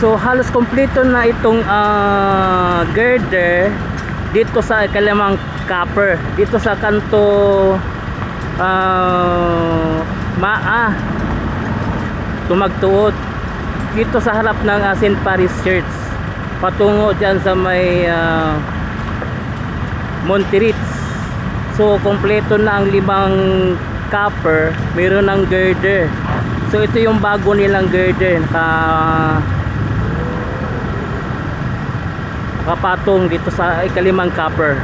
So halos kompleto na itong girder dito sa ikalimang copper, dito sa kanto Maa Tumagtuod, dito sa harap ng St. Paris Church patungo dyan sa may Monterits. So kompleto na ang 5 copper, mayroon ng girder. So ito yung bago nilang girder, nakapatong dito sa ikalimang copper.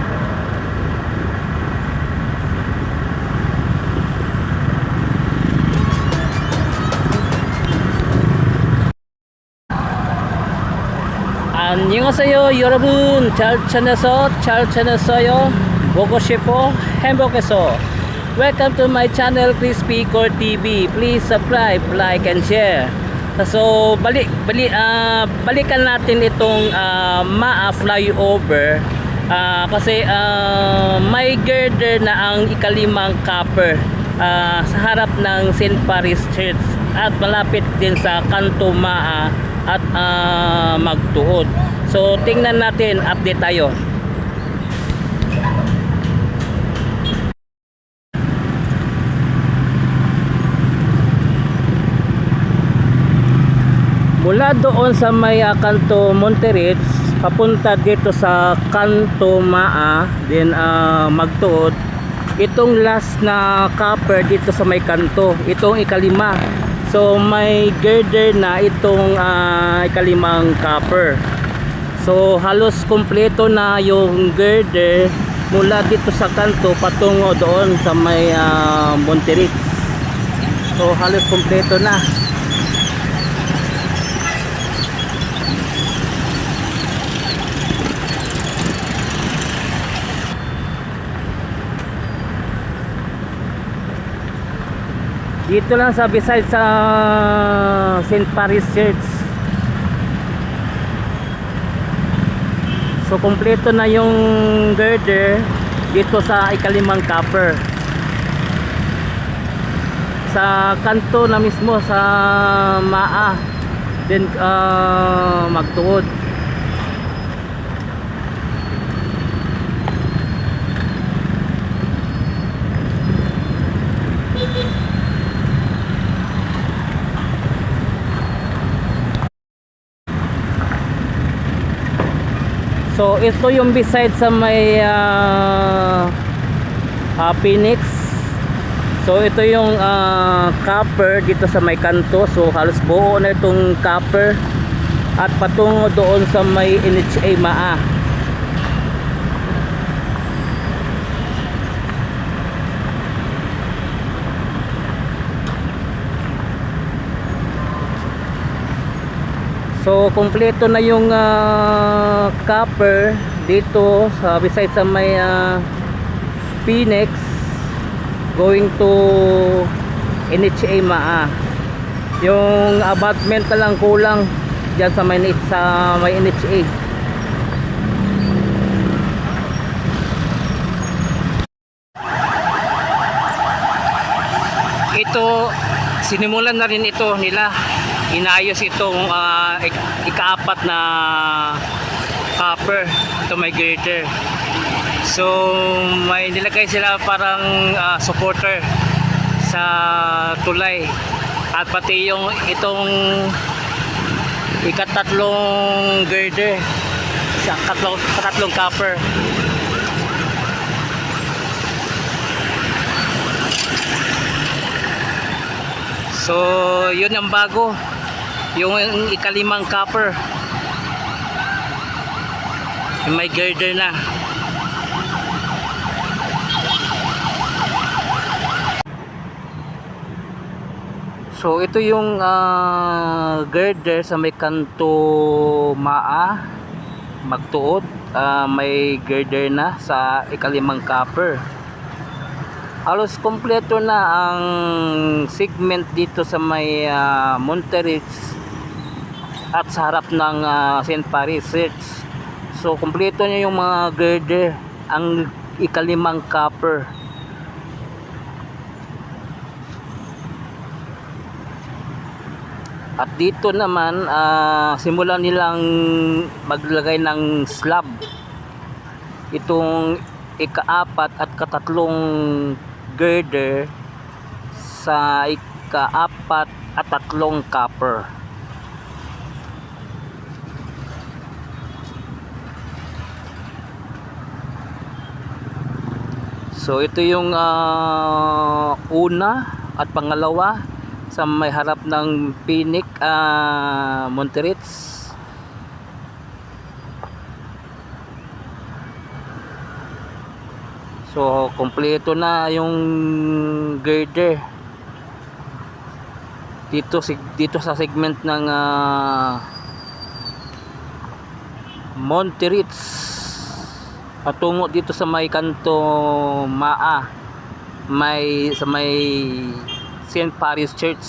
안녕하세요 여러분, 잘 지냈어요? 보고 싶어? 행복해서. Welcome to my channel, Chris Picor TV. Please subscribe, like and share. So balikan natin itong Maa flyover kasi may girder na ang ikalimang copper sa harap ng St. Paris Church at malapit din sa kanto Maa at Magtuod. So tingnan natin, update tayo. Mula doon sa may kanto Monterits papunta dito sa kanto Maa din Magtuod, itong last na copper dito sa may kanto, itong ikalima. So may girder na itong ikalimang copper. So halos kompleto na yung girder mula dito sa kanto patungo doon sa may Monterits. So halos kompleto na. Dito lang sa beside sa St. Paris Church. So kompleto na yung girder dito sa ikalimang copper. Sa kanto na mismo sa Maa din Magtuod. So ito yung beside sa may Phoenix. So ito yung copper dito sa may kanto. So halos buo na itong copper at patungo doon sa may NHA Maa. So kompleto na yung copper dito sa beside sa may Phoenix going to NHA Maa. Yung abutment na lang kulang diyan sa may NHA. Ito sinimulan na rin ito nila, inayos itong ika-4 na copper. Ito may girder. So may nilagay sila parang supporter sa tulay at pati yung itong ika-3 girder sa katlong copper. So yun ang bago, yung ikalimang copper, yung may girder na. So ito yung girder sa may kanto Maa Magtuod. May girder na sa ikalimang copper. Halos kompleto na ang segment dito sa may Monterits at sa harap ng St. Paris Church. So kompleto niya yung mga girder, ang ikalimang copper. At dito naman, simulan nilang maglagay ng slab. Itong ika-4 at katatlong girder sa ika-4 at 3 copper. So ito yung una at pangalawa sa may harap ng Phoenix Monterits. So kompleto na yung girder dito sa segment ng Monterits patungo dito sa may kanto Maa, sa may St. Paris Church.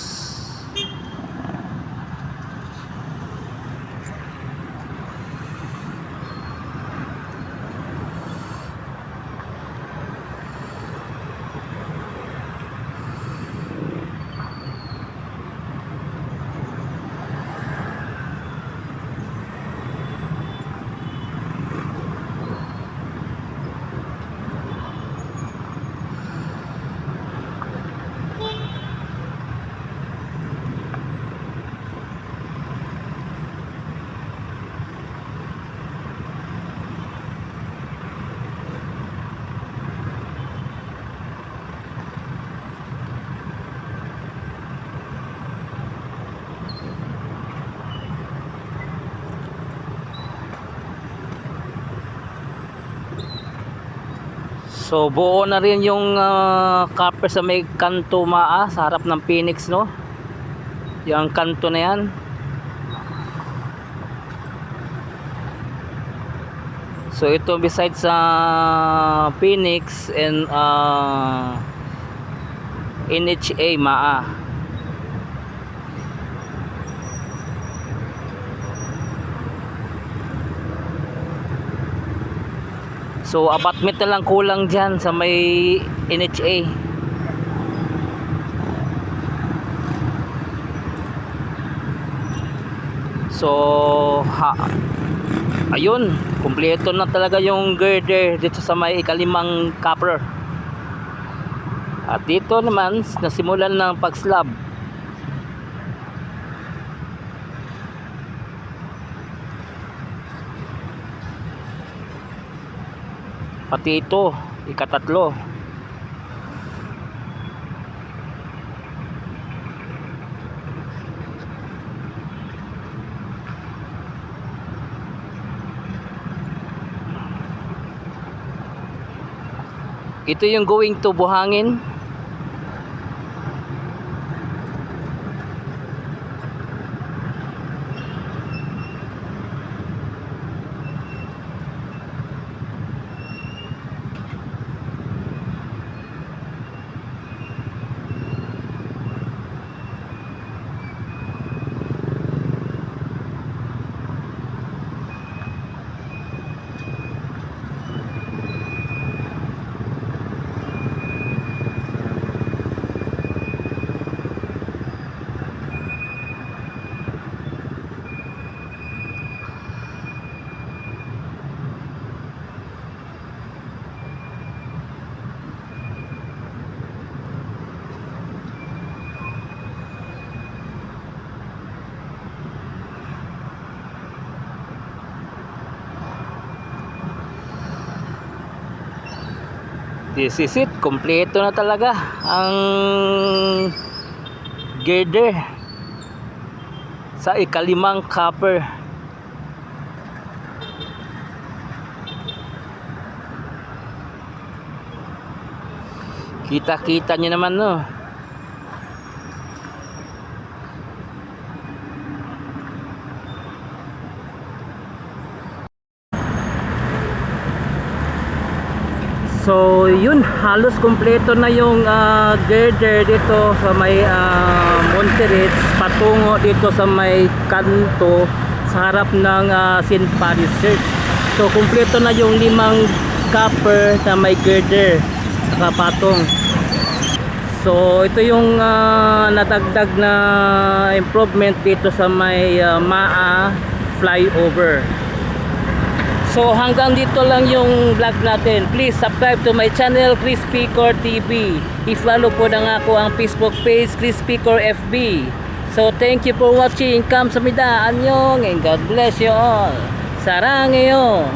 So buo na rin yung copper sa may kanto Maa sa harap ng Phoenix, no? Yung kanto na yan. So ito besides sa Phoenix and NHA Maa. So apartment na lang kulang dyan sa may NHA. So ayun, kumpleto na talaga yung girder dito sa may ika-5 copper. At dito naman nasimulan ng pag-slab. Pati ito, ika-3. Ito yung going to buhangin. This is it, kompleto na talaga ang girder sa ika-5 copper. Kita-kita nyo naman, no? So yun, halos kumpleto na yung girder dito sa may Monterits patungo dito sa may kanto sa harap ng St. Paris Church. So kumpleto na yung 5 copper sa may girder nakapatong. So So ito yung natagdag na improvement dito sa may MAA flyover. So hanggang dito lang yung vlog natin. Please subscribe to my channel, Crispy Core TV. I-follow po na nga ako ang Facebook page, Crispy Core FB. So thank you for watching. Kamsahamnida, annyeong, and God bless you all. Sarangeyo.